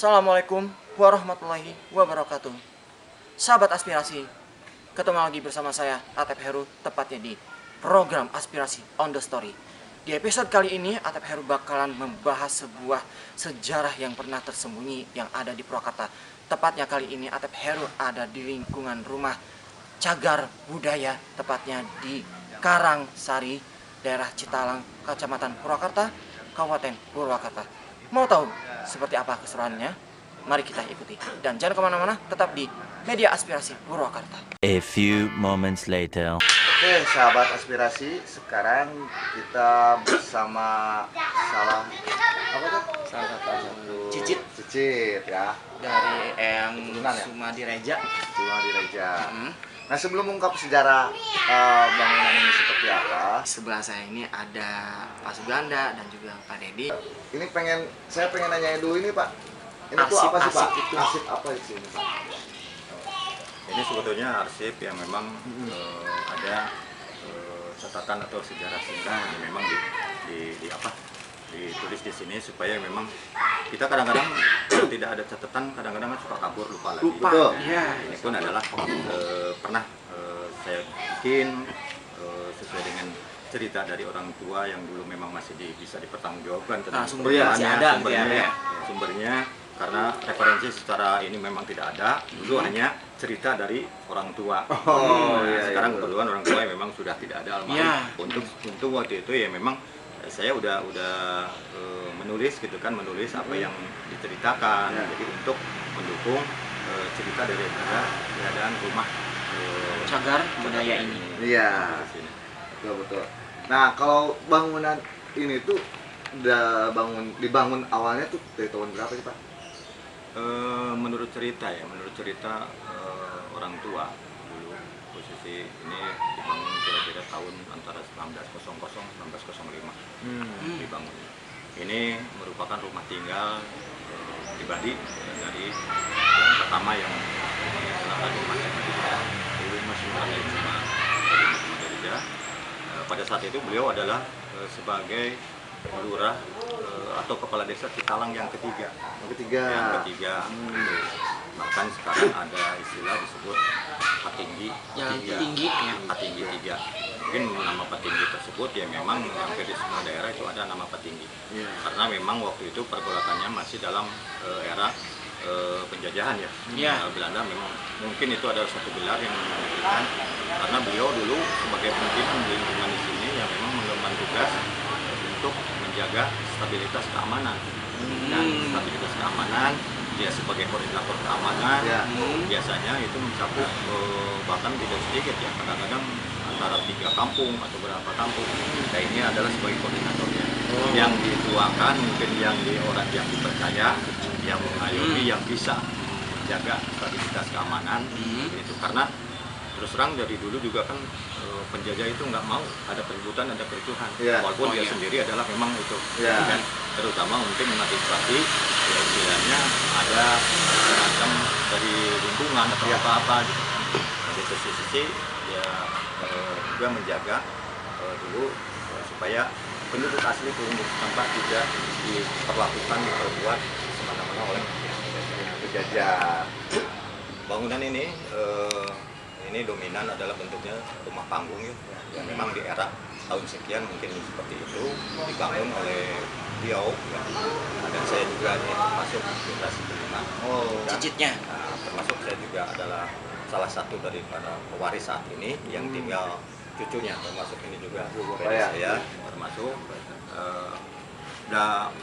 Assalamualaikum warahmatullahi wabarakatuh. Sahabat aspirasi, ketemu lagi bersama saya Atep Heru, tepatnya di program Aspirasi on the Story. Di episode kali ini Atep Heru bakalan membahas sebuah sejarah yang pernah tersembunyi yang ada di Purwakarta. Tepatnya kali ini Atep Heru ada di lingkungan rumah Cagar Budaya, tepatnya di Karangsari, daerah Citalang, Kecamatan Purwakarta, Kabupaten Purwakarta. Mau tahu seperti apa keseruannya? Mari kita ikuti. Dan jangan kemana-mana, tetap di Media Aspirasi Purwakarta. A few moments later. Oke, sahabat aspirasi, sekarang kita bersama salah satu Cicit ya dari Eyang Turunan ya? Sumadireja. Cuma di Reja. Nah, sebelum mengungkap sejarah bangunan ini seperti apa, Sebelah saya ini ada Pak Suganda dan juga Pak Dedi. ini saya pengen nanyain dulu ini Pak. Ini tuh Arsip- apa sih Pak? arsip itu. Arsip apa di sini Pak? Ini sebetulnya arsip yang memang ada catatan atau sejarah singkat yang memang ditulis di sini supaya memang kita kadang-kadang kalau tidak ada catatan kadang-kadang kan suka kabur lupa lagi. Lupa, Betul. ya. Ini pun adalah pernah saya bikin sesuai dengan cerita dari orang tua yang dulu memang masih bisa dipertanggungjawabkan tentang Sumbernya masih ada gitu ya, sumbernya, ya. sumbernya karena referensi secara ini memang tidak ada, dulu hanya cerita dari orang tua. Iya, Sekarang iya, kebetulan orang tua memang sudah tidak ada almarhum. Iya. Untuk waktu itu ya memang saya udah menulis gitu kan, menulis apa yang diceritakan. Ya. Jadi untuk mendukung cerita dari keadaan rumah Cagar Budaya ini. Iya. di sini. Betul. Nah, kalau bangunan ini tuh dibangun awalnya tuh dari tahun berapa sih Pak? Menurut cerita orang tua dulu, posisi ini dibangun kira-kira tahun antara 1900-1905 dibangun. Ini merupakan rumah tinggal pribadi dari yang pertama yang melaksanakan rumah Sumadireja. Dulu masih ada rumah Sumadireja. Pada saat itu beliau adalah sebagai lurah atau kepala desa Citalang yang ketiga. Yang ketiga. Bahkan sekarang ada istilah disebut Patinggi. Yang Tiga. tinggi ya. Patinggi 3. Mungkin nama Patinggi tersebut ya memang hampir di semua daerah itu ada nama Patinggi. Iya. Karena memang waktu itu pergolakannya masih dalam era penjajahan ya. Iya. Belanda memang mungkin itu adalah satu gelar yang memberikan karena beliau dulu sebagai pimpinan di lingkungan di sini yang memang mengemban tugas untuk menjaga stabilitas keamanan. Dan stabilitas keamanan dia sebagai koordinator keamanan Ya. biasanya itu mencakup bahkan tidak sedikit ya, kadang-kadang antara 3 kampung atau berapa kampung. Nah, ini adalah sebagai koordinatornya yang dituakan mungkin yang orang yang dipercaya, yang mengayomi, yang bisa menjaga stabilitas keamanan itu. Karena terus terang dari dulu juga kan penjajah itu nggak mau ada keributan, ada kericuhan, Iya. walaupun dia iya. sendiri adalah memang itu. Iya. Dan terutama mungkin mengantisipasi ya istilahnya ada semacam dari lingkungan atau Iya. apa-apa gitu. Dari sisi ya juga menjaga dulu supaya penduduk asli penduduk tempat tidak diperlakukan, diperbuat semena-mena oleh Penjajah. bangunan ini dominan adalah bentuknya rumah panggung ya. Yang memang di era tahun sekian mungkin seperti itu dibangun oleh beliau ya. Dan saya juga ini termasuk generasi kelima. Cicitnya. Nah, termasuk saya juga adalah salah satu daripada pewaris saat ini yang tinggal cucunya, termasuk ini juga dari ya. saya termasuk.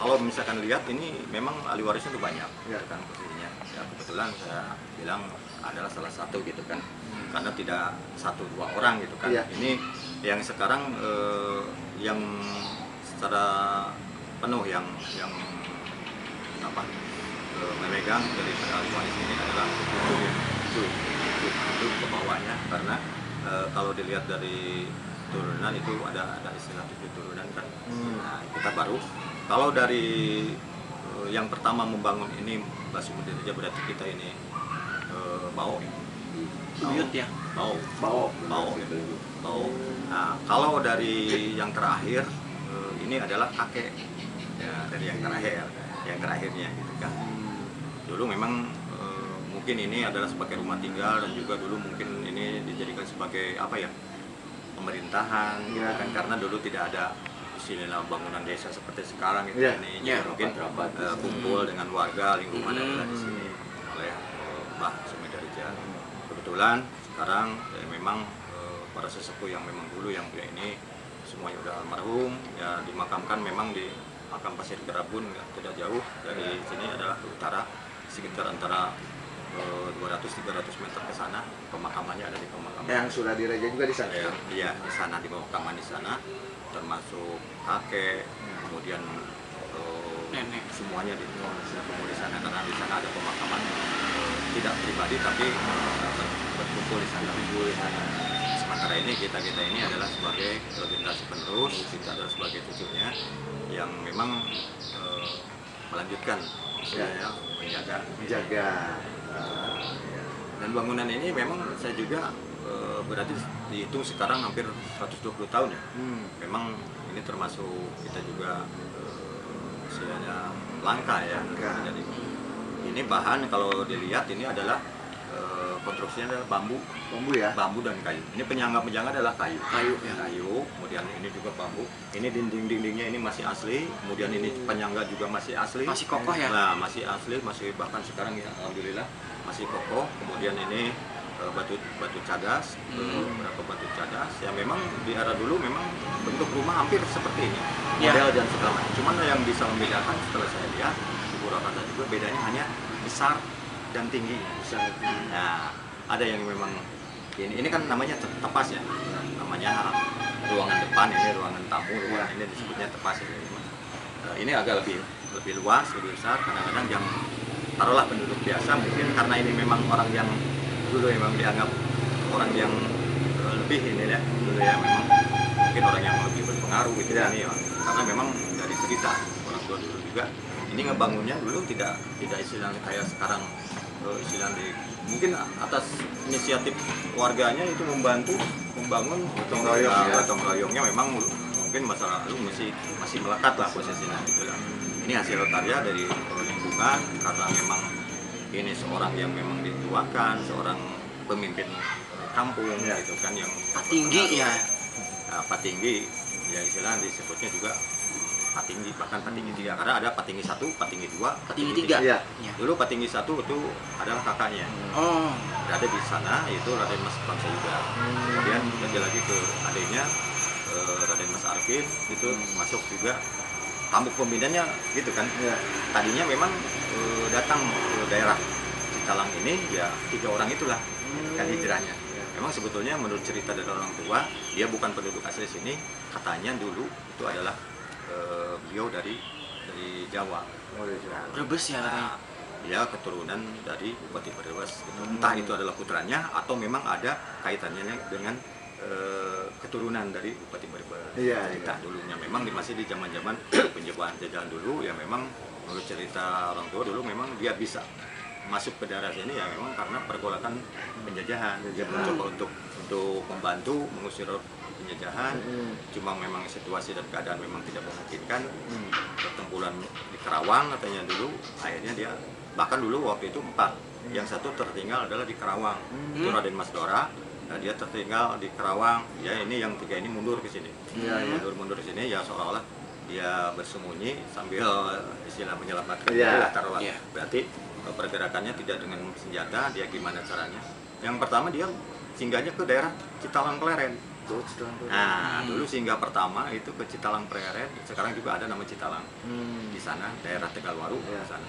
Kalau misalkan lihat ini memang ahli warisnya itu banyak Ya. kan posisinya. Ya, kebetulan saya bilang adalah salah satu gitu kan, karena tidak 1-2 orang gitu kan. Iya. Ini yang sekarang yang secara penuh yang memegang dari ahli waris ini adalah itu ke bawahnya, karena kalau dilihat dari turunan itu ada istilah 7 turunan kan. Nah, kita baru kalau dari yang pertama membangun ini Mbak Sumadireja, berarti kita ini bau. Buyut ya. Bau. Nah, kalau dari yang terakhir ini adalah kakek ya, dari yang terakhirnya gitu kan. dulu memang mungkin ini adalah sebagai rumah tinggal, dan juga dulu mungkin ini dijadikan sebagai apa ya, pemerintahan gitu kan, karena dulu tidak ada istilah bangunan desa seperti sekarang gitu. Ini jadi mungkin kumpul dengan warga lingkungan adalah di sini oleh Mbah Sumedarja. Kebetulan sekarang memang para sesepuh yang memang dulu yang punya ini semuanya udah almarhum ya, dimakamkan memang di makam Pasir Gerabun, tidak jauh dari sini, adalah ke utara sekitar antara 200-300 meter ke sana. Pemakamannya ada di pemakaman Yang sudah direja juga di sana. Iya, di sana, di pemakaman di sana, termasuk kakek, kemudian Nenek. semuanya berkumpul di sana, karena di sana ada pemakaman tidak pribadi tapi berkumpul di sana. Sementara ini kita ini adalah sebagai generasi penerus, kita adalah sebagai cucunya yang memang melanjutkan ya, menjaga. Dan bangunan ini memang saya juga berarti dihitung sekarang hampir 120 tahun ya. Memang ini termasuk kita juga istilahnya langka ya. Jadi ini bahan kalau dilihat ini adalah konstruksinya adalah bambu ya, bambu dan kayu. Ini penyangga adalah kayu, kemudian ini juga bambu. Ini dindingnya ini masih asli, kemudian ini penyangga juga masih asli, Masih kokoh ya? Nah, masih asli, masih bahkan sekarang ya alhamdulillah masih kokoh. Kemudian ini batu cadas, beberapa batu cadas. Ya memang di era dulu memang bentuk rumah hampir seperti ini, model dan segala macam. Cuman yang bisa membedakan setelah saya lihat di Purwakarta juga bedanya hanya besar dan tinggi. Nah, ada yang memang ini kan namanya tepas ya, namanya ruangan depan, ini ruangan tamu, ruangan ini disebutnya tepas ya. Ini agak lebih luas, lebih besar. Kadang-kadang yang taruhlah penduduk biasa mungkin karena ini memang orang yang dulu memang dianggap orang yang lebih ini ya, dulu ya memang mungkin orang yang lebih berpengaruh gitu ya. Ini ya, karena memang dari cerita orang tua dulu juga ini ngebangunnya dulu tidak istilahnya kayak sekarang, istilahnya mungkin atas inisiatif warganya itu membantu membangun gotong royongnya. Memang mungkin masa lalu masih melekat lah posisinya gitu lah. Ini hasil karya dari lingkungan, karena memang ini seorang yang memang dituakan, seorang pemimpin kampung gitu kan, yang Patinggi ya. Patinggi ya, istilah disebutnya juga Patinggi, bahkan Patinggi 3, karena ada Patinggi 1, Patinggi 2, Patinggi 3. Iya. Dulu Patinggi 1 itu adalah kakaknya, berada di sana, yaitu Raden Mas Pangsayuda. Kemudian lagi ke adiknya Raden Mas Arfin, itu masuk juga tamu pembinanya gitu kan. Tadinya memang datang ke daerah Citalang ini ya 3 orang itulah kan hijrahnya. Memang sebetulnya menurut cerita dari orang tua, dia bukan penduduk asli sini, katanya dulu itu adalah beliau dari Jawa. Brebes ya katanya. Nah, dia keturunan dari Bupati Brebes. Gitu. Entah itu adalah putranya atau memang ada kaitannya dengan keturunan dari Bupati Brebes. Cerita dulunya memang masih di zaman-zaman penjajahan dulu ya, memang menurut cerita orang tua dulu memang dia bisa masuk ke daerah sini ya memang karena pergolakan penjajahan. Dia mencoba untuk membantu mengusir penjajahan, cuma memang situasi dan keadaan memang tidak memungkinkan. Pertempuran di Karawang katanya dulu, akhirnya dia bahkan dulu waktu itu 4, yang satu tertinggal adalah di Karawang, itu Raden Mas Dora. Nah, dia tertinggal di Karawang, ya ini yang 3 ini mundur ke sini, mundur ke sini ya, seolah-olah dia bersembunyi sambil istilah menyelamatkan taruhlah. Berarti pergerakannya tidak dengan senjata, dia gimana caranya? Yang pertama dia singgahnya ke daerah Citalang Pleret. Nah, dulu singgah pertama itu ke Citalang Pleret, sekarang juga ada nama Citalang. Di sana daerah Tegalwaru di sana.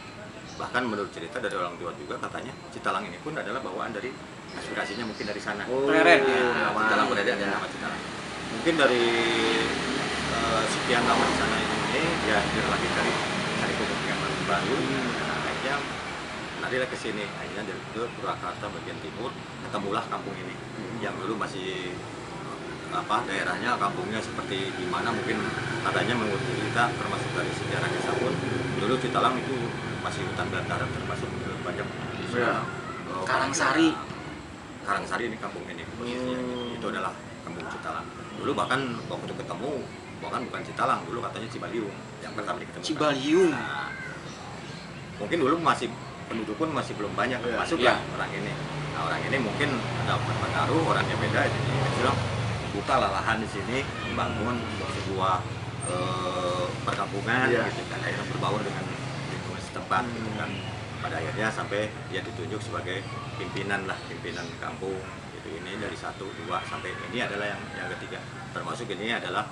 Bahkan menurut cerita dari orang tua juga katanya Citalang ini pun adalah bawaan dari aspirasinya mungkin dari sana. Pleret ya. Citalang Pleret ada nama Citalang. Mungkin dari sekian lama di sana ini dia lagi cari pemukiman baru. Nah, akhirnya larilah ke sini. Akhirnya dari Purwakarta bagian timur ketemulah kampung ini yang dulu masih daerahnya, kampungnya seperti di mana mungkin katanya menurut kita termasuk dari sejarah desa pun dulu Citalang itu masih hutan belantara, termasuk banyak Karangsari. Karangsari ini kampung ini posisinya. Itu adalah kampung Citalang. Dulu bahkan waktu ketemu bahkan bukan Citalang, dulu katanya Cibaliung yang pertama diketemukan. Cibaliung. Nah, mungkin dulu masih penduduk pun masih belum banyak masuk Iya. orang ini. Nah orang ini mungkin ada pengaruh, orangnya beda, jadi sudah buka lahan di sini, bangun sebuah perkampungan, Iya. gitu kan, akhirnya berbaur dengan lingkungan setempat, gitu kan. Pada akhirnya sampai dia ditunjuk sebagai pimpinan kampung. Gitu. Ini dari 1, 2 sampai ini adalah yang ketiga. Termasuk ini adalah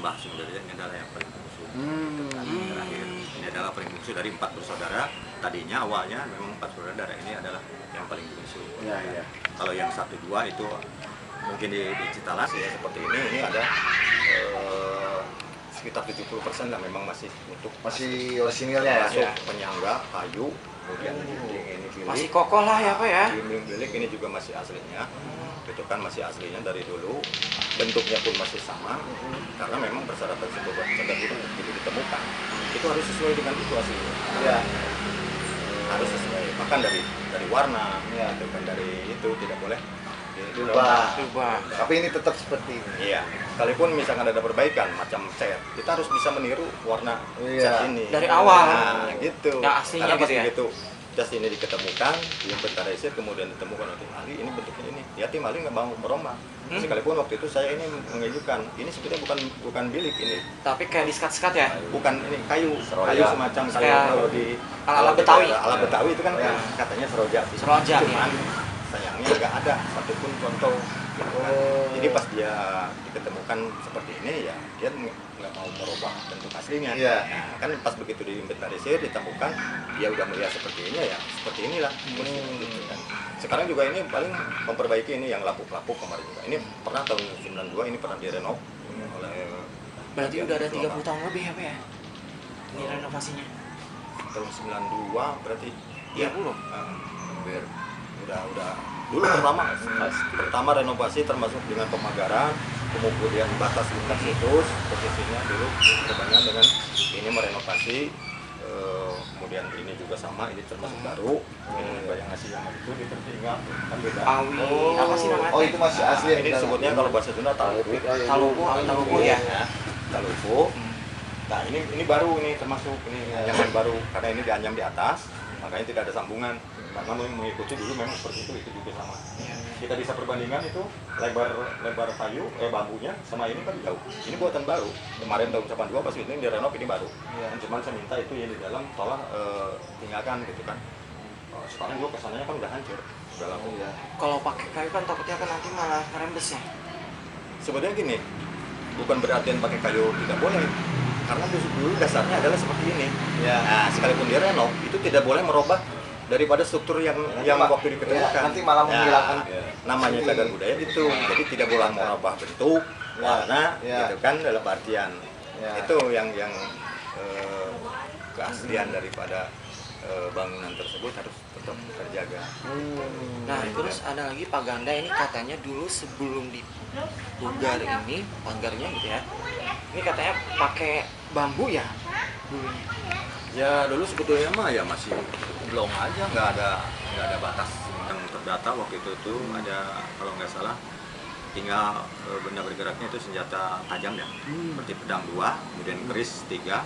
Mbah Sundarja, ini adalah yang paling bungsu. Gitu kan, terakhir. Ini adalah paling bungsu dari 4 bersaudara. Tadinya awalnya memang 4 bersaudara, ini adalah yang paling bungsu. Iya, iya. Kalau yang 1, 2 itu mungkin di Citalas ya seperti ini ada sekitar 70% lah memang masih untuk Masih orisinilnya masuk ya. penyangga, kayu, kemudian dinding ini bilik. Masih kokoh lah ya Pak ya. Dinding bilik ini juga masih aslinya. Itu kan masih aslinya dari dulu. Bentuknya pun masih sama. Karena memang persyaratan sebuah candar itu begitu ditemukan. Itu harus sesuai dengan itu aslinya. Iya. Harus sesuai. Bahkan dari warna, Iya. itu kan dari itu tidak boleh Dirubah. Coba. Tapi ini tetap seperti ini. Iya, sekalipun misalkan ada perbaikan macam cat, kita harus bisa meniru warna Iya. cat ini. Dari awal. Nah, gitu. Yang aslinya Karena pas gitu ya? begitu cat ini diketemukan, diinventarisir, kemudian ditemukan oleh tim ahli, ini bentuknya ini. Ya tim ahli nggak mau merombak. Sekalipun waktu itu saya ini mengajukan, ini sebetulnya bukan bilik ini, Tapi kayak diskat-skat ya. bukan ini kayu Seroja. semacam Kayak kayu kalau di ala-ala kalau di Betawi. daerah ala Betawi itu kan Ya. katanya seroja. Seroja, Cuman sayangnya nggak ada satupun contoh. Gitu kan. Jadi pas dia diketemukan seperti ini ya dia nggak mau merubah bentuk aslinya. Iya. Nah, kan pas begitu diinventarisir ditemukan dia udah melihat seperti ini ya seperti inilah. Gitu kan. Sekarang juga ini paling memperbaiki ini yang lapuk-lapuk kemarin juga. Ini pernah tahun 92 ini pernah direnov oleh Berarti udah ada 30 Lama. tahun lebih ya Pak ya. Ini renovasinya. tahun 92 berarti ya 30. hampir udah dulu pertama renovasi termasuk dengan pemagaran, kemudian batas lintas situs posisinya dulu berbarengan dengan ini merenovasi, kemudian ini juga sama, ini termasuk baru, ini bayang nasi yang itu ditinggal kan beda. Awi. Apa sih namanya? Oh, itu masih asli. Ini sebutnya kalau bahasa Sunda taluku. Taluku ya. Taluku. Nah ini baru ini termasuk ini anyaman baru karena ini dianyam di atas, makanya tidak ada sambungan. Karena mengikuti dulu memang seperti itu juga sama. Kita bisa perbandingan itu lebar kayu bambunya sama ini kan jauh. Ini buatan baru. Kemarin tahun 82 pas ini direnov ini baru. Dan cuman saya minta itu yang di dalam tolong tinggalkan gitu kan. Sekarang juga kesannya kan udah hancur, udah lapuk. Iya. Kalau pakai kayu kan takutnya kan nanti malah rembes ya. Sebenarnya gini, bukan berarti pakai kayu tidak boleh. Karena dulu dasarnya adalah seperti ini. Ya. Nah, sekalipun dia renov, itu tidak boleh merubah daripada struktur yang waktu diketemukan. nanti malah menghilangkan. Namanya cagar budaya itu. Jadi tidak boleh merubah bentuk, warna, Ya. gitu kan dalam artian. Ya. Itu yang keaslian daripada bangunan tersebut harus tetap terjaga. Nah, terus ada lagi Pak Ganda ini katanya dulu sebelum dipugar ini pagarnya gitu ya. Ini katanya pakai bambu ya dulunya. Ya dulu sebetulnya mah ya masih belum aja, nggak ada batas yang terdata waktu itu tuh ada kalau nggak salah tinggal benda bergeraknya itu senjata tajam ya, seperti pedang 2, kemudian keris 3,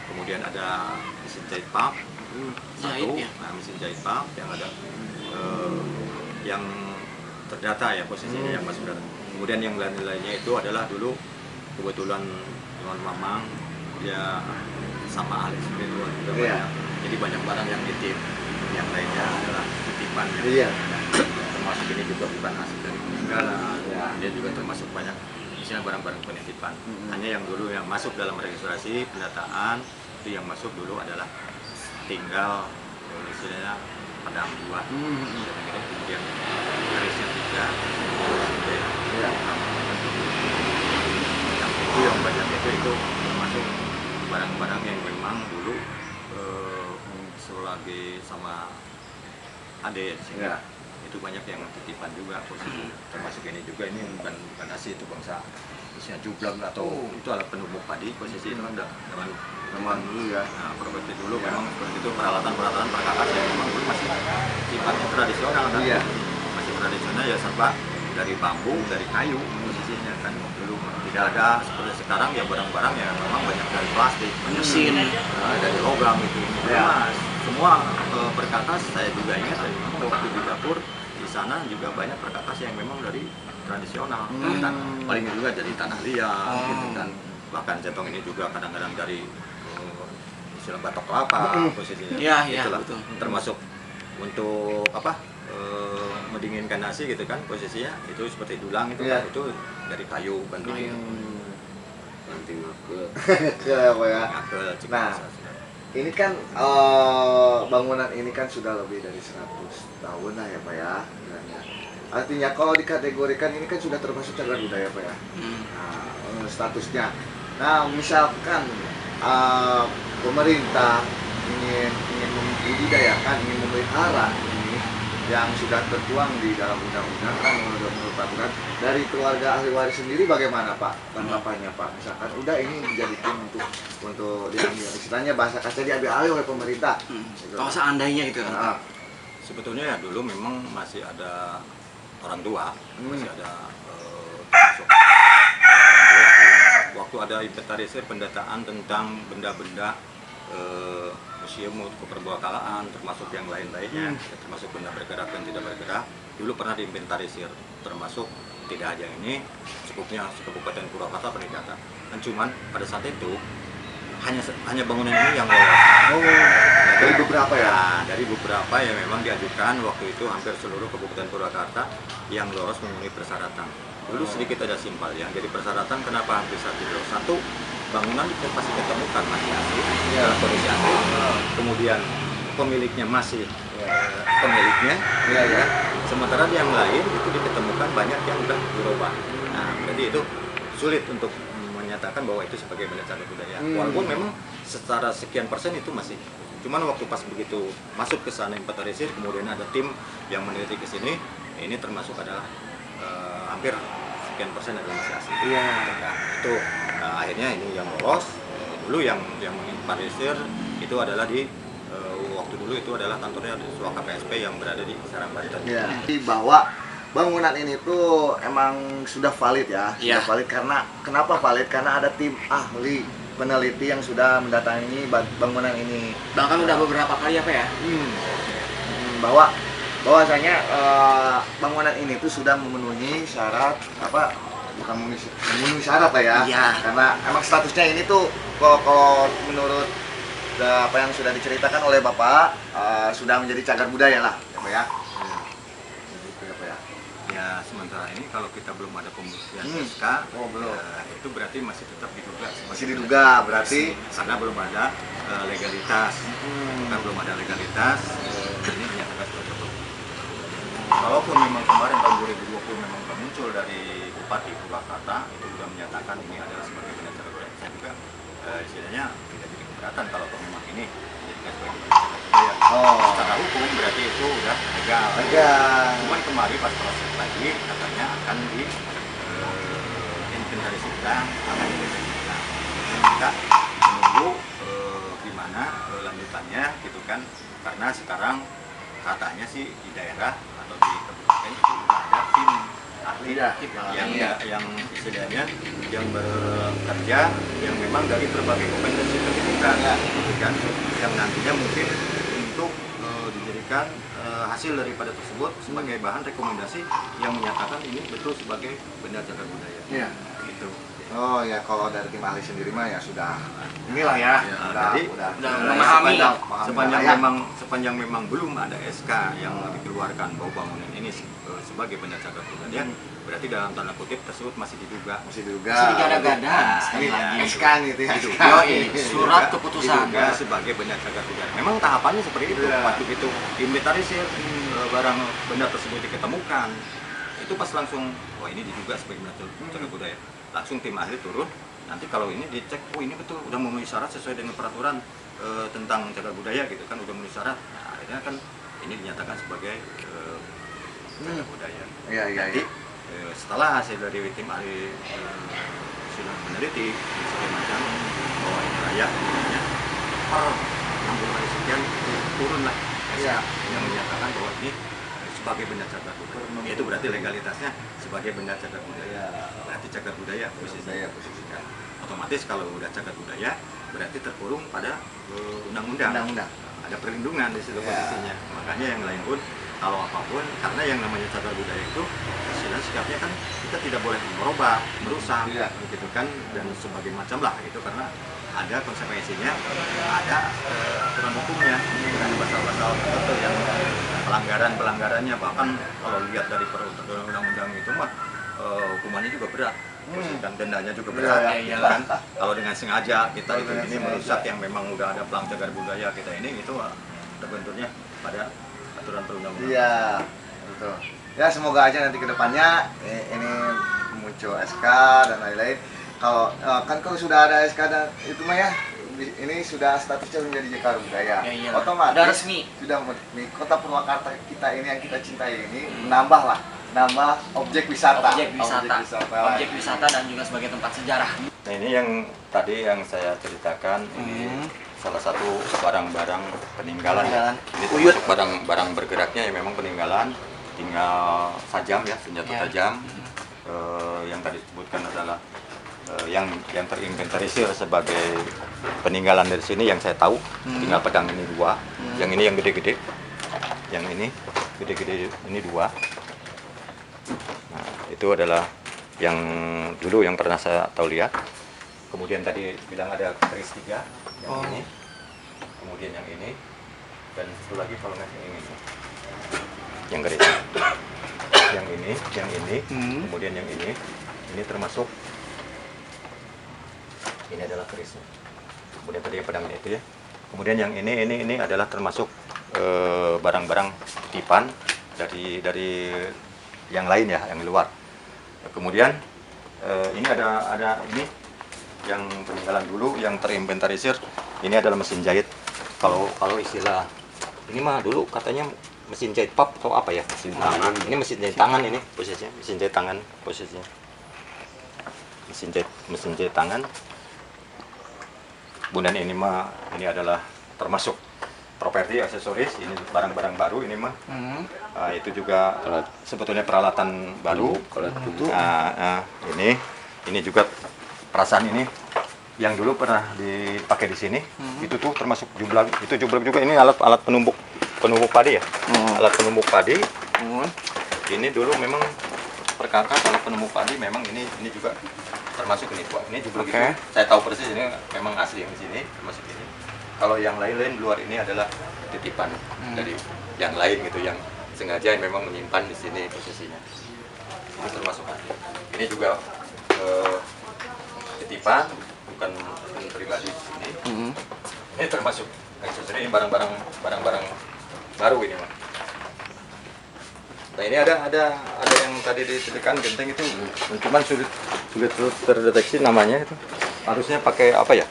kemudian ada mesin jahit pump 1, Jahit ya? nah mesin jahit pump yang ada yang terdata ya posisinya yang masuk data. Kemudian yang lain-lainnya itu adalah dulu kebetulan Tuan Mamang dia sama ahli spiritual juga Iya. banyak. Jadi banyak barang yang nitip, yang lainnya adalah titipan yang Iya. termasuk ini juga bukan hasil dari peninggalan. Iya. Dia juga termasuk banyak misalnya barang-barang penitipan. Hanya yang dulu yang masuk dalam registrasi pendataan itu yang masuk dulu adalah tinggal istilahnya pedang 2, kemudian garisnya 3, Iya. yang itu yang banyak itu termasuk barang-barang yang memang dulu selagi sama adik sehingga itu banyak yang titipan juga posisi termasuk ini juga ini bukan nasi itu bangsa misalnya jublang atau itu alat penumbuk padi posisi itu kan udah zaman dulu ya. Nah properti dulu memang seperti itu peralatan perkakas yang memang dulu masih sifatnya tradisional kan. Iya. Masih tradisional ya serba dari bambu dari kayu posisinya kan dulu tidak ada seperti sekarang ya barang-barang ya memang banyak dari plastik, banyak Mesin. dari logam itu Ya. mas semua perkakas saya juga ingat waktu di dapur di sana juga banyak perkakas yang memang dari tradisional, paling juga dari tanah liat gitu kan. Bahkan centong ini juga kadang-kadang dari istilah batok kelapa posisinya. Iya, Itulah. betul. Termasuk untuk apa? Mendinginkan nasi gitu kan posisinya itu seperti dulang itu kan itu dari kayu banting itu. Banting ke apa ya? Nah, ini kan bangunan ini kan sudah lebih dari 100 tahun lah ya Pak ya. Artinya kalau dikategorikan ini kan sudah termasuk cagar budaya Pak ya. Nah, statusnya. Nah, misalkan pemerintah ingin membudidayakan, ingin memelihara ini yang sudah tertuang di dalam undang-undang kan menurut peraturan dari keluarga ahli waris sendiri bagaimana Pak tanggapannya Pak? Misalkan udah ini dijadikan untuk diambil istilahnya bahasa kasar diambil alih oleh pemerintah. Gitu. Kalau seandainya gitu kan. Sebetulnya ya dulu memang masih ada orang tua, masih ada termasuk orang tua. Waktu ada inventarisir pendataan tentang benda-benda museum keperbakalaan termasuk yang lain-lainnya, termasuk benda bergerak dan tidak bergerak, dulu pernah diinventarisir, termasuk tidak hanya ini, cukupnya Kabupaten Purwakarta Peningkatan. Dan cuman pada saat itu hanya bangunan ini yang lolos. Dari beberapa ya? Nah, dari beberapa yang memang diajukan waktu itu hampir seluruh Kabupaten Purwakarta yang lolos memenuhi persyaratan. Dulu sedikit ada simpal yang jadi persyaratan kenapa hampir satu bangunan itu pasti ditemukan masih asli, dalam kondisi asli. Kemudian pemiliknya masih pemiliknya, sementara yang lain itu ditemukan banyak yang sudah dirubah. Nah, berarti itu sulit untuk menyatakan bahwa itu sebagai benda cagar budaya. Walaupun memang secara sekian persen itu masih. Cuman waktu pas begitu masuk ke sana inventarisir, kemudian ada tim yang meneliti ke sini, ini termasuk adalah hampir sekian persen adalah masih asli. Nah, itu akhirnya ini yang lolos. Dulu yang menginventarisir itu adalah di waktu dulu itu adalah kantornya di Suaka PSP yang berada di Serang Banten. Jadi bahwa bangunan ini tuh emang sudah valid ya, sudah valid karena kenapa valid? Karena ada tim ahli peneliti yang sudah mendatangi bangunan ini. Bahkan udah beberapa kali apa ya? Bahwasanya bangunan ini tuh sudah memenuhi syarat bukan memenuhi syarat lah ya. Karena emang statusnya ini tuh kalau menurut apa yang sudah diceritakan oleh Bapak sudah menjadi cagar budaya lah, ya Pak ya. Ya sementara ini kalau kita belum ada pembuktian SK, itu berarti masih tetap diduga. Masih diduga berarti karena belum ada legalitas. Karena belum ada legalitas, ini dinyatakan sebagai cagar budaya. Kalaupun memang kemarin tahun 2020 memang muncul dari Bupati Purwakarta itu sudah menyatakan ini adalah sebagai benda cagar budaya, saya juga istilahnya tidak jadi keberatan kalau memang ini dijadikan sebagai benda cagar budaya. Secara hukum berarti itu sudah legal. Cuman kemarin pas proses lagi katanya akan di inventarisir ulang, akan diinventarisir. Kita menunggu gimana lanjutannya gitu kan, karena sekarang katanya sih di daerah atau di kabupaten itu ada tim ahli yang istilahnya yang bekerja yang memang dari berbagai kompetensi pendidikan gitu kan, yang nantinya mungkin untuk dijadikan hasil daripada tersebut sebagai bahan rekomendasi yang menyatakan ini betul sebagai benda cagar budaya. Gitu. Oh ya, kalau dari tim ahli sendiri mah ya sudah inilah ya, udah memahami. Sepanjang memang belum ada SK yang dikeluarkan bahwa bangunan ini sebagai benda cagar budaya, berarti dalam tanda kutip tersebut masih diduga. Masih digada-gada. SK gitu ya. Surat keputusan diduga sebagai benda cagar budaya. Memang tahapannya seperti itu. Waktu itu inventarisir barang benda tersebut diketemukan, itu pas langsung wah ini diduga sebagai benda cagar budaya. Langsung tim ahli turun, nanti kalau ini dicek, oh ini betul udah memenuhi syarat sesuai dengan peraturan tentang cagar budaya gitu kan, udah memenuhi syarat. Nah, akhirnya kan ini dinyatakan sebagai cagar budaya. Jadi setelah hasil dari tim ahli sudah meneliti segala macam bahwa ini layak, per 60 hari sekian turunlah yang menyatakan bahwa ini sebagai benda cagar budaya. Itu berarti legalitasnya sebagai benda cagar budaya. Berarti cagar budaya posisikan. Otomatis kalau udah cagar budaya berarti terkurung pada undang-undang. ada perlindungan di situ posisinya. Makanya yang lain pun kalau apapun, karena yang namanya cagar budaya itu istilah sikapnya kan kita tidak boleh merubah, merusak, gitu kan, dan sebagainya macam lah itu, karena ada konsekuensinya, ada aturan hukumnya, ada pasal-pasal tertentu yang pelanggarannya, bahkan kalau lihat dari undang-undang itu mah hukumannya juga berat, dan dendanya juga berat, kan? Kalau dengan sengaja kita ini merusak yang memang udah ada pelang cagar budaya kita ini, itu terbenturnya pada aturan perundang-undangan. Iya, betul. Ya semoga aja nanti kedepannya ini muncul SK dan lain-lain. Kalau sudah ada SK dan itu mah ya, ini sudah statusnya menjadi cagar budaya. Otomatis udah resmi. Sudah di Kota Purwakarta kita ini yang kita cintai ini nambah objek wisata. Objek wisata dan juga sebagai tempat sejarah. Nah ini yang tadi yang saya ceritakan, ini salah satu barang-barang peninggalan. Ini termasuk barang-barang bergeraknya yang memang peninggalan, tinggal sajam ya, senjata tajam. Yang tadi disebutkan adalah yang terinventarisir sebagai peninggalan dari sini yang saya tahu, tinggal pedang ini 2, yang ini yang gede-gede, yang ini gede-gede ini 2. Nah, itu adalah yang dulu yang pernah saya tahu lihat. Kemudian tadi bilang ada keris 3, yang ini, kemudian yang ini, dan satu lagi kalau nggak yang ini, yang keris, yang ini, kemudian yang ini termasuk, ini adalah kerisnya. Kemudian tadi pedangnya itu ya. Kemudian yang ini adalah termasuk barang-barang titipan dari yang lain ya, yang luar. Kemudian ini ada ini yang peninggalan dulu yang terinventarisir. Ini adalah mesin jahit. Kalau istilah ini mah dulu katanya mesin jahit pap atau apa ya? Mesin tangan. Ini mesin jahit tangan ini posisinya. Mesin jahit tangan posisinya. Mesin jahit tangan. Kemudian ini mah ini adalah termasuk properti aksesoris, ini barang-barang baru ini mah. Itu juga sebetulnya peralatan baru. Ini juga perasaan ini yang dulu pernah dipakai di sini. Itu tuh termasuk jumlah itu juga ini alat penumbuk padi ya. Alat penumbuk padi. Ini dulu memang perkakas alat penumbuk padi, memang ini juga termasuk ini. Ini juga gitu. Saya tahu persis ini memang asli yang di sini termasuk ini. Kalau yang lain-lain luar ini adalah titipan dari yang lain gitu, yang sengaja yang memang menyimpan di sini posisinya. Ini termasuk asli. Ini juga titipan, bukan pribadi di sini. Ini termasuk aksesori, ini barang-barang baru ini mah. Nah ini ada yang tadi disebutkan genteng itu, cuman sulit terdeteksi namanya itu. Harusnya pakai apa ya?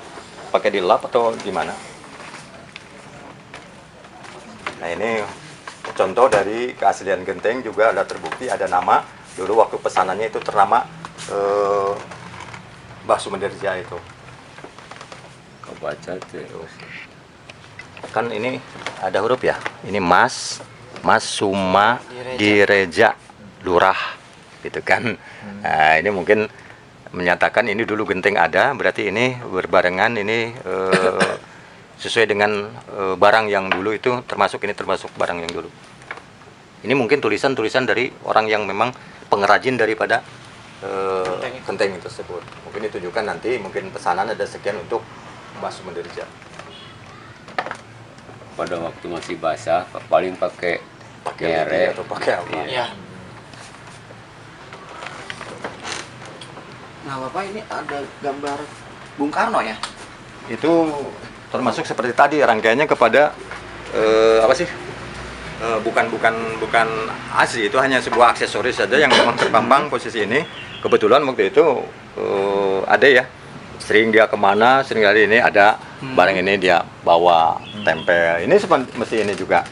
Pakai di lab atau gimana? Nah ini contoh dari keaslian genteng, juga ada terbukti ada nama. Dulu waktu pesanannya itu ternama Mbah Sumendirja itu. Kebaca terus. Kan ini ada huruf ya. Ini Mas Suma Direja Lurah gitu kan. Nah, ini mungkin menyatakan ini dulu genteng ada, berarti ini berbarengan ini sesuai dengan barang yang dulu itu termasuk barang yang dulu. Ini mungkin tulisan dari orang yang memang pengrajin daripada genteng tersebut. Mungkin ditunjukkan nanti, mungkin pesanan ada sekian untuk Mbah Sumendirja. Pada waktu masih basah paling pakai lidi atau pakai apa? Iya. Nah Bapak, ini ada gambar Bung Karno ya? Itu termasuk seperti tadi rangkaiannya kepada apa sih? Bukan asli, itu hanya sebuah aksesoris saja yang memang terpampang posisi ini. Kebetulan waktu itu ada ya, sering dia kemana, sering kali ini ada barang ini dia bawa tempel. Ini mesti ini juga.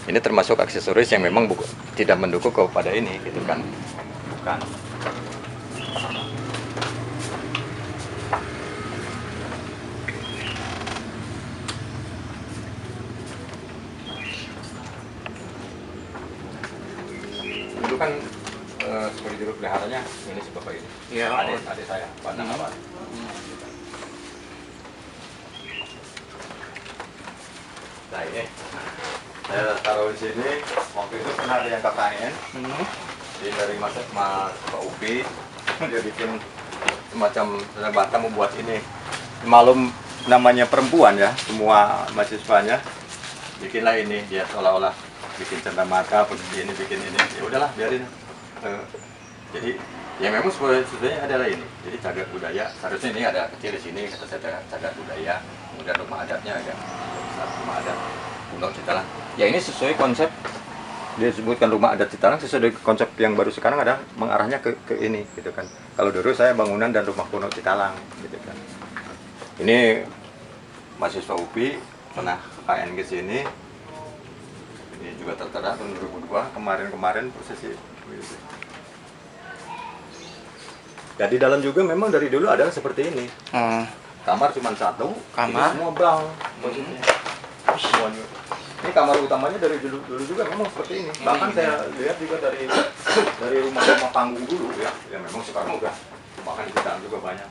Ini termasuk aksesoris yang memang tidak mendukung kepada ini, gitu kan? Bukan. Dulu kan sebagai juru peliharanya ini si bapak ini. Iya. Adik saya, Pandang Awal. Nah ini ini saya taruh di sini. Waktu itu pernah ada yang KKN. Jadi dari Mas Pak Upi dia bikin semacam bata membuat ini. Malum namanya perempuan ya, semua mahasiswanya bikinlah ini, dia seolah-olah bikin cenderamata posisi ini, bikin ini. Ya udahlah, biarin. Jadi ya memang sebenarnya adalah ini. Jadi cagar budaya, seharusnya ini ada kecil di sini, kata saya cagar budaya. Kemudian rumah adatnya ada besar, rumah adat Gunung Citalang. Ya ini sesuai konsep, dia sebutkan rumah adat Citalang sesuai konsep yang baru sekarang ada mengarahnya ke ini gitu kan. Kalau dulu saya bangunan dan rumah kuno Citalang gitu kan. Ini mahasiswa UPI pernah KKN ke sini. Ini juga tertera tahun 2002 kemarin prosesi. Jadi dalam juga memang dari dulu adalah seperti ini. Kamar cuma satu, Kamar? ini semua bang posisinya. Semuanya. Ini kamar utamanya dari dulu juga memang seperti ini. Bahkan saya lihat juga dari rumah-rumah panggung dulu ya. Ya memang sekarang udah bahkan di Citalang juga banyak.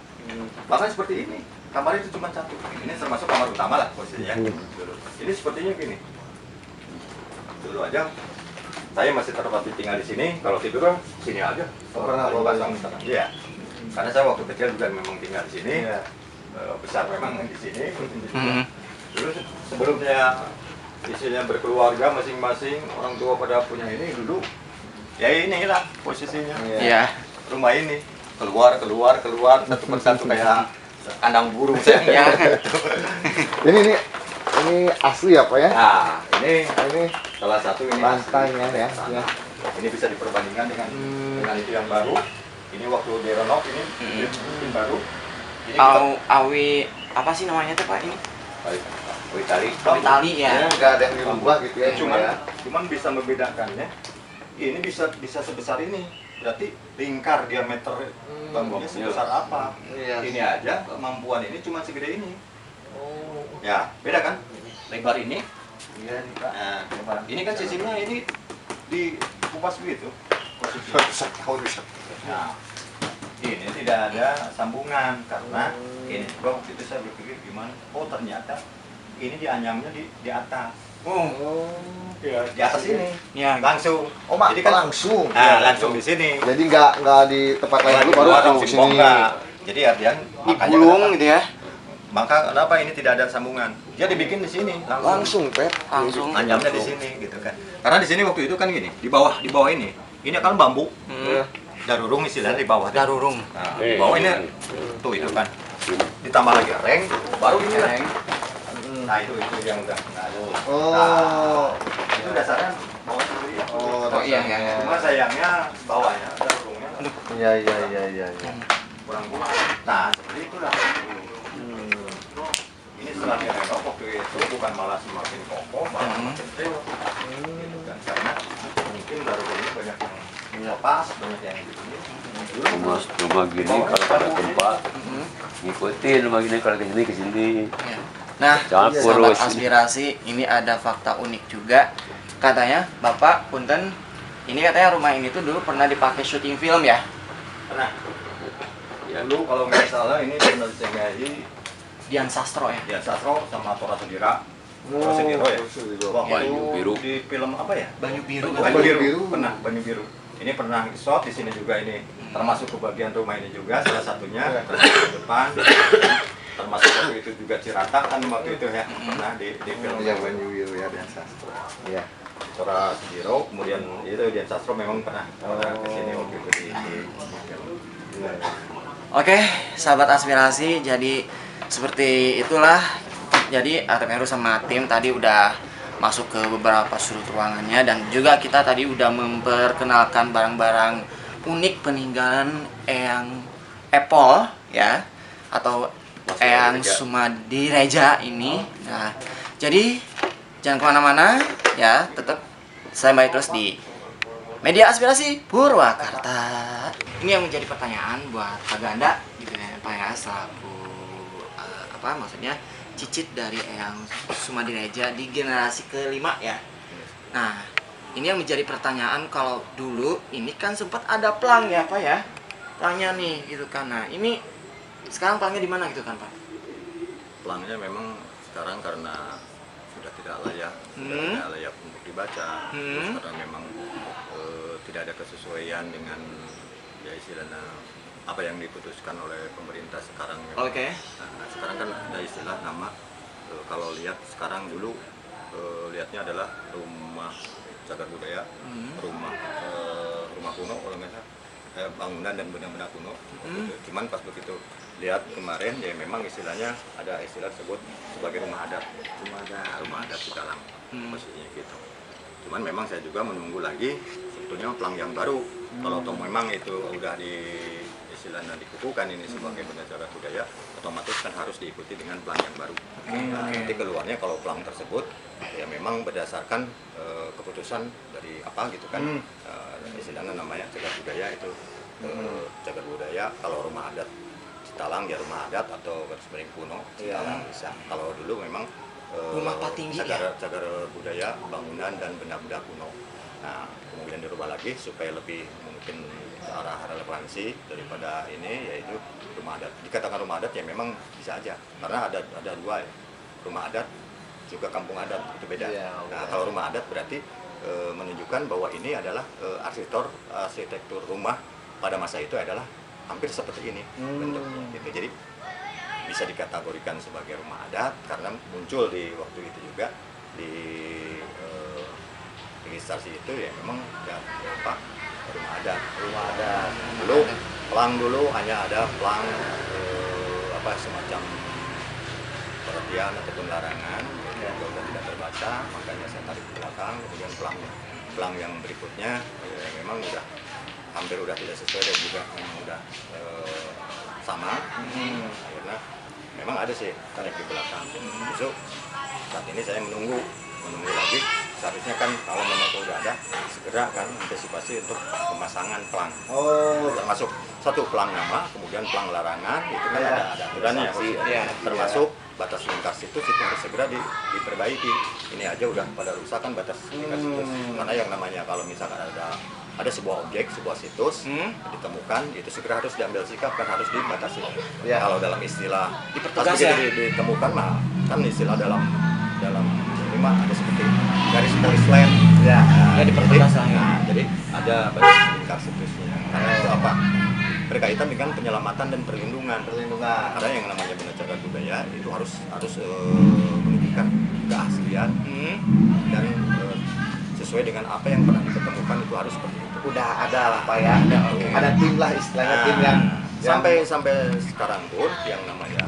Bahkan seperti ini. Kamar itu cuma satu. Ini termasuk kamar utama lah posisinya. Dulu. Ini sepertinya gini. Dulu aja saya masih tetap tinggal di sini. Kalau tidur sini aja. Pernah pasang. Iya. Karena saya waktu kecil juga memang tinggal di sini. Besar memang di sini. Dulu sebelum saya isinya berkeluarga masing-masing, orang tua pada punya ini dulu. Ya inilah posisinya. Iya. Rumah ini keluar satu persatu kayak kandang burung saya. Iya. Ini asli apa ya? Nah, ini Ini salah satu ini lantainya ya. asli. Ini bisa diperbandingkan dengan itu yang baru. Ini waktu direnov ini bikin baru. Ini Awi apa sih namanya tuh Pak ini? Awi tali. Awi tali ya. Nggak ada yang dirubah gitu ya. Cuman bisa membedakannya. Ini bisa sebesar ini. Berarti lingkar diameter bambunya sebesar apa? Iya. Ini aja kemampuan ini cuma segede ini. Ya, beda kan? Lebar ini. Iya nih Pak. Nah, ini kan sistemnya ini dikupas begitu. Nah, ini tidak ada sambungan karena ini juga waktu itu saya berpikir gimana? Oh ternyata ini dianyamnya di atas. Ya, di atas ini. Ya. Langsung. Oh mak, Jadi kan langsung. Nah, langsung di sini. Jadi nggak di tempat lain dulu baru langsung ke sini. Jadi artian Digulung gitu ya. maka kenapa ini tidak ada sambungan? Dia dibikin di sini Langsung Pep. Langsung. Anyamnya di sini gitu kan. Karena di sini waktu itu kan gini, di bawah ini kan bambu. Darurung istilahnya di bawah. Darurung. Nah, di bawah ini tuh itu kan. Ditambah lagi reng, baru ini reng. Nah, itu yang udah. Nah, itu dasarnya bawah sendiri. Oh iya ya. Cuma sayangnya bawahnya darurungnya Iya. kurang kuat. Nah, seperti itulah. Ini setelah direnov waktu itu bukan malah semakin kokoh, malah semakin kecil. Gitu kan. Karena mungkin darurungnya banyak yang lepas, banyak yang begini. Rumah gini kalau ada gempa ngikutin rumah gini kalau ke sini. Nah, Jangan sahabat kurus. aspirasi, ini ada fakta unik juga. Katanya, Bapak Punten, ini katanya rumah ini tuh dulu pernah dipakai syuting film ya? Pernah. Dulu kalau nggak salah ini pernah disengahi Dian Sastro ya? Dian Sastro sama Tora Sudira. Tora Sudiro ya? Waktu Banyu Biru. di film apa ya? Banyu Biru. Banyu Biru. Biru. Pernah, Banyu Biru. Ini pernah shot di sini juga ini. Termasuk ke bagian rumah ini juga salah satunya termasuk ke depan. Termasuk waktu itu juga Cirata kan waktu itu ya. Pernah di film Iya, Banyu Biru ya Dian Sastro. Iya. Tora Sudiro, kemudian itu Dian Sastro memang pernah ke sini waktu itu di film. Oke, sahabat aspirasi, jadi seperti itulah. Jadi ATP Heru sama tim tadi udah masuk ke beberapa sudut ruangannya dan juga kita tadi udah memperkenalkan barang-barang unik peninggalan Eyang Epol ya atau Eyang Sumadireja ini. Nah, jadi jangan kemana-mana ya, tetap saya baik terus di Media Aspirasi Purwakarta. Ini yang menjadi pertanyaan buat Pak Ganda gitu ya, Pak ya, selaku maksudnya cicit dari Eyang Sumadireja di generasi kelima ya. Nah, ini yang menjadi pertanyaan, kalau dulu ini kan sempat ada plang ya Pak ya, plangnya nih gitu kan. Nah, ini sekarang plangnya di mana gitu kan Pak? Pelangnya memang sekarang karena sudah tidak layak, sudah tidak layak untuk dibaca. Terus karena memang tidak ada kesesuaian dengan ya istilahnya apa yang diputuskan oleh pemerintah sekarang. Oke. Nah, sekarang kan ada istilah nama kalau lihat sekarang dulu lihatnya adalah rumah cagar budaya, rumah kuno kalau nggak salah, bangunan dan benda-benda kuno. Cuman pas begitu lihat kemarin ya memang istilahnya ada istilah tersebut sebagai rumah adat Citalang, posisinya gitu. Cuman memang saya juga menunggu lagi sebetulnya pelang yang baru. Kalau toh memang itu udah istilahnya dikukuhkan ini sebagai benda cagar budaya, otomatis kan harus diikuti dengan pelang yang baru. Nah, nanti keluarnya kalau pelang tersebut ya memang berdasarkan keputusan dari apa gitu kan, istilahnya namanya cagar budaya itu cagar budaya. Kalau rumah adat Citalang ya rumah adat atau Bering kuno Citalang bisa. Kalau dulu memang Rumah Patinggi cagar budaya, bangunan dan benda-benda kuno. Nah, kemudian dirubah lagi supaya lebih mungkin ke arah relevansi daripada ini, yaitu rumah adat. Dikatakan rumah adat ya memang bisa aja, karena ada dua ya. Rumah adat juga kampung adat, itu beda. Nah, kalau rumah adat berarti menunjukkan bahwa ini adalah arsitektur rumah pada masa itu adalah hampir seperti ini bentuknya gitu. Jadi bisa dikategorikan sebagai rumah adat karena muncul di waktu itu juga di registrasi itu ya memang ya apa rumah adat. Dulu pelang dulu hanya ada pelang apa semacam perhatian ataupun larangan yang sudah tidak terbaca, makanya saya tarik ke belakang. Kemudian pelang yang berikutnya ya, memang udah hampir udah tidak sesuai dan juga memang udah sama. Akhirnya memang ada sih tarik di belakang. Justru saat ini saya menunggu lagi. Seharusnya kan kalau memang sudah ada segera kan antisipasi untuk pemasangan pelang. Termasuk satu pelang nama, kemudian pelang larangan itu kan ada aturannya. Termasuk batas lingkar situs itu harus segera diperbaiki. Ini aja udah pada rusak kan batas lingkar situs. Karena yang namanya kalau misalkan ada sebuah objek, sebuah situs ditemukan, itu segera harus diambil sikap, kan harus dibatasi. Kalau dalam istilah Dipertegas ditemukan mah kan istilah dalam ini mah ada seperti garis polis line. Dipertegas lah ya. Jadi ada batas lingkar situsnya. Karena itu apa? Berkaitan dengan penyelamatan dan perlindungan. Karena yang namanya benda cagar budaya itu harus menunjukkan keaslian dan sesuai dengan apa yang pernah ditemukan itu harus seperti itu. Udah ada lah Pak ya, ada tim lah istilahnya, tim yang sampai sekarang pun yang namanya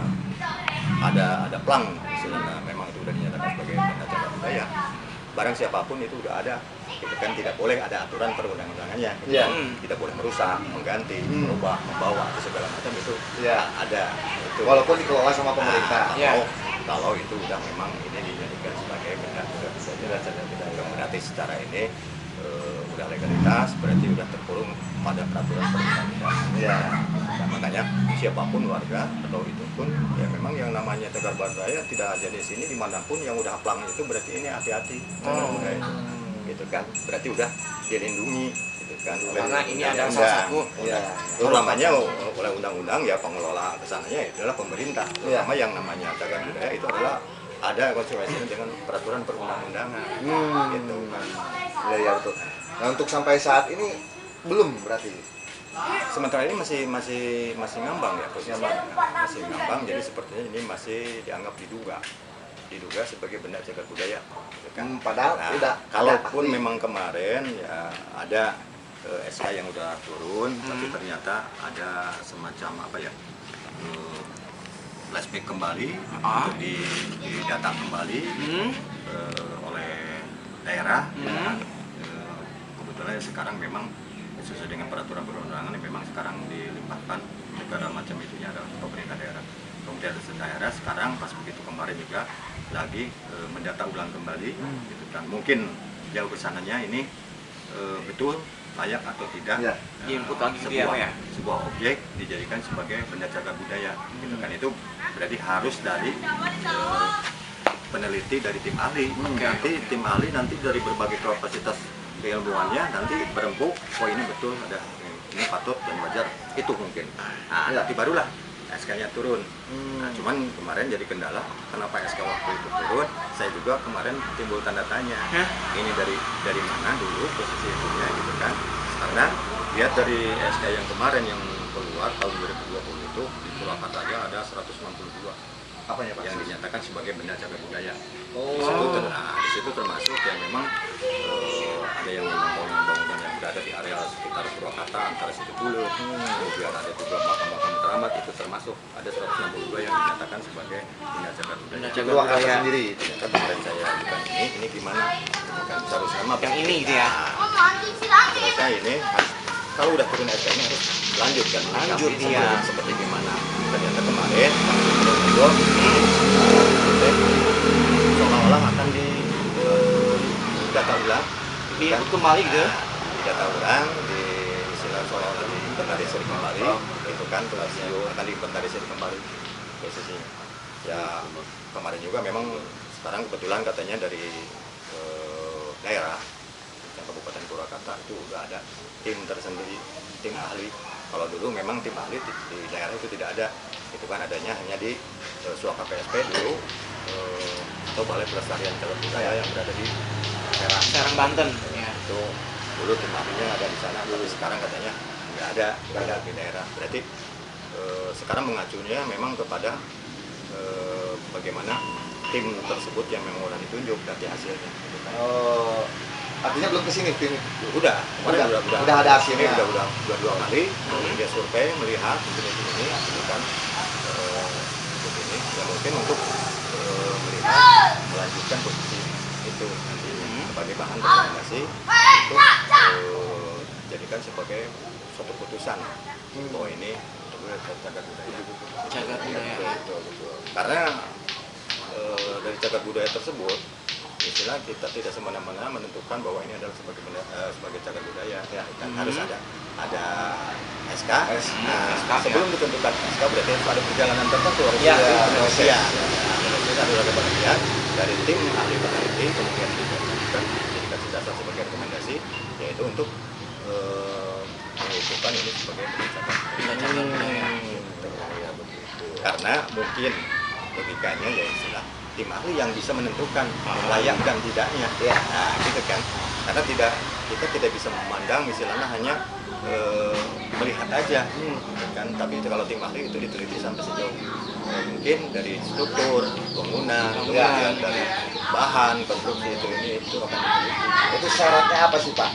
ada pelang istilahnya memang itu udah dinyatakan sebagai benda cagar budaya. Barang siapapun itu udah ada, itu kan tidak boleh ada aturan perundang-undangannya. Tidak boleh merusak, mengganti, merubah, membawa atau segala macam itu ada. Itu. Walaupun dikelola sama pemerintah. Kalau itu udah memang ini dijadikan sebagai benda cagar budaya, berarti secara ini udah legalitas, berarti udah terkurung pada peraturan perundang-undangan. Nah, makanya siapapun warga atau itu pun ya memang yang namanya cagar budaya tidak aja di sini, dimanapun yang udah pelang itu berarti ini hati-hati cagar budaya itu, gitu kan, berarti udah dilindungi gitu kan. Karena ini adalah salah satu utamanya oleh undang-undang ya pengelola kesananya itu adalah pemerintah, terutama yang namanya cagar budaya itu adalah ada konsekuensinya dengan peraturan perundang-undangan gitu kan. Ya betul. Nah, untuk sampai saat ini belum berarti. Sementara ini masih ngambang ya, masih ngambang. Jadi sepertinya ini masih dianggap diduga sebagai benda cagar budaya. Gitu kan? Padahal tidak. Kalaupun memang kemarin ya ada SK yang udah turun, tapi ternyata ada semacam apa ya? Flashback kembali untuk didata kembali oleh daerah. Kebetulan sekarang memang sesuai dengan peraturan perundang-undangan memang sekarang dilimpahkan segala macam itunya adalah pemerintah daerah. Kemudian daerah sekarang pas begitu kemarin juga lagi mendata ulang kembali, gitu kan. Mungkin jauh kesananya ini betul layak atau tidak input lagi sebuah objek dijadikan sebagai benda cagar budaya, gitu kan. Itu berarti harus dari peneliti dari tim ahli. Nanti tim ahli nanti dari berbagai kapasitas keilmuannya nanti berembuk, oh ini betul ada ini patut dan wajar itu mungkin. Nah, nanti barulah SK-nya turun. Nah, cuman kemarin jadi kendala kenapa SK waktu itu turun, saya juga kemarin timbul tanda tanya. Ini dari mana dulu posisi itunya gitu kan. Karena lihat dari SK yang kemarin yang keluar tahun 2020 itu di Purwakarta aja ada 162 Apanya Pak? yang dinyatakan sebagai benda cagar budaya. Oh. Di situ termasuk yang memang ada yang memang bangunan yang berada di area sekitar Purwakarta antara situ dulu, kemudian ada juga makam-makam keramat itu termasuk ada 162 yang dinyatakan sebagai benda cagar budaya. Purwakarta sendiri. Kan kemarin saya bukan ini gimana? Bukan seharusnya mah Yang ini gitu ya. harusnya ini kalau udah turun SK ini harus lanjut kan? Lanjut, Tapi iya. seperti gimana? Ternyata kemarin seolah-olah akan di data ulang, Diikut kembali gitu. data ulang di istilah seolah-olah diinventarisir kembali, itu kan akan diinventarisir kembali posisinya. Ya kemarin juga memang sekarang kebetulan katanya dari daerah Kabupaten Purwakarta itu udah ada tim tersendiri, tim ahli. Kalau dulu memang tim ahli di daerah itu tidak ada, itu kan adanya hanya di Suaka PSP dulu atau Balai Pelestarian Cagar Budaya yang berada di Serang Banten. Ya. itu dulu tim ahlinya ada di sana, tapi sekarang katanya nggak ada di daerah. Berarti sekarang mengacunya memang kepada bagaimana tim tersebut yang memang udah ditunjuk dari hasilnya. Gitu kan. Artinya belum kesini tim. Udah, kemarin Udah ada hasilnya. udah dua kali dia survei melihat untuk ini gitu kan untuk ini ya mungkin untuk melihat melanjutkan posisi itu nantinya sebagai bahan rekomendasi untuk jadikan sebagai suatu putusan bahwa ini cagar budaya. Cagar budaya. Betul. Karena dari cagar budaya tersebut istilah kita tidak semena-mena menentukan bahwa ini adalah sebagai cagar budaya ya kan harus ada SK. Nah, sebelum ditentukan SK berarti harus ada perjalanan tertentu harus ada proses. Proses adalah bagian dari tim ahli peneliti kemudian dijadikan dasar sebagai rekomendasi yaitu untuk mengukuhkan ini sebagai cagar budaya. Karena mungkin logikanya ya istilah tim ahli yang bisa menentukan layak dan tidaknya, nah gitu kan. Karena kita tidak bisa memandang misalnya hanya melihat aja, kan. Tapi kalau tim ahli itu diteliti sampai sejauh mungkin dari struktur bangunan, kemudian dari bahan konstruksi itu akan diteliti. Itu syaratnya apa sih Pak?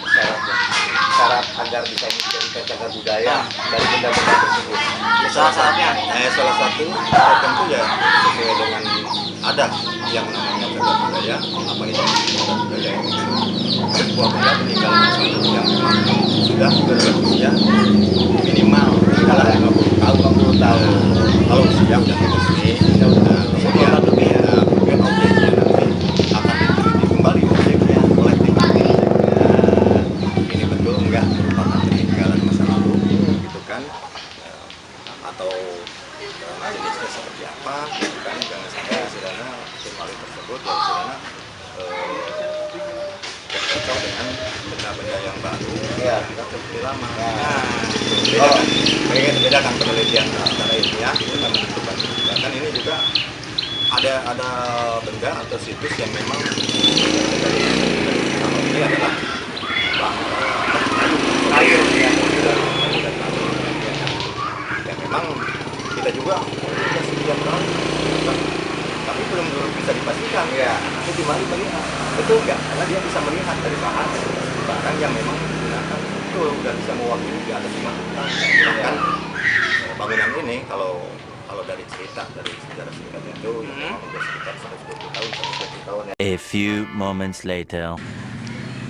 Syarat agar bisa dijadikan cagar budaya dari benda-benda tersebut. Salah satu tentu ya sesuai dengan ada yang namanya cagar budaya. Apa itu cagar budaya? Sebuah benda peninggalan masa lalu yang memang sudah berusia minimal peninggalan 50 tahun. Kalau usia udah ini, kemudian objeknya nanti akan diteliti kembali objeknya oleh tim ahli. Ini betul enggak merupakan peninggalan masa lalu, gitu kan? Atau jenisnya seperti apa, gitu kan? Jangan sampai istilahnya tim ahli tersebut ya istilahnya cocok dengan benda-benda yang baru, ya kita terbukti lama. Beda kan penelitian secara ilmiah itu kan menentukan. Bahkan ini juga ada benda atau situs yang memang ini adalah kayu ya. Dan memang kita juga sekian tahun tapi belum bisa dipastikan ya. Tapi di mana melihat betul nggak? Karena dia bisa melihat dari bahan yang memang digunakan itu udah bisa mewakili di atas 50 tahun. Bahkan bangunan ini kalau dari cerita dari sejarah singkat itu memang udah sekitar 120 tahun 120 tahun ya. A few moments later.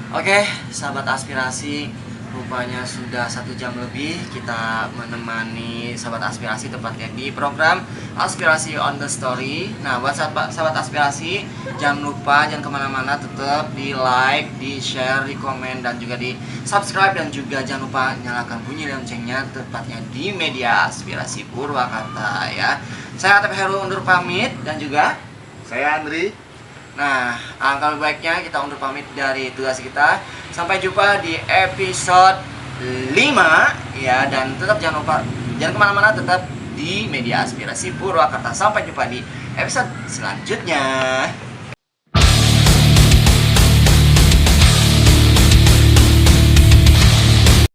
Oke, sahabat aspirasi, rupanya sudah 1 jam lebih kita menemani sahabat aspirasi tepatnya di program Aspirasi on the Story. Nah, buat sahabat aspirasi, jangan lupa jangan kemana-mana, tetap di like, di share, di komen, dan juga di subscribe, dan juga jangan lupa nyalakan bunyi loncengnya tepatnya di media Aspirasi Purwakarta ya. Saya Atep Heru undur pamit, dan juga Saya Andri. nah, alangkah baiknya kita undur pamit dari tugas kita. Sampai jumpa di episode 5 ya, dan tetap jangan lupa jangan kemana-mana, tetap di di media Aspirasi Purwakarta. Sampai jumpa di episode selanjutnya.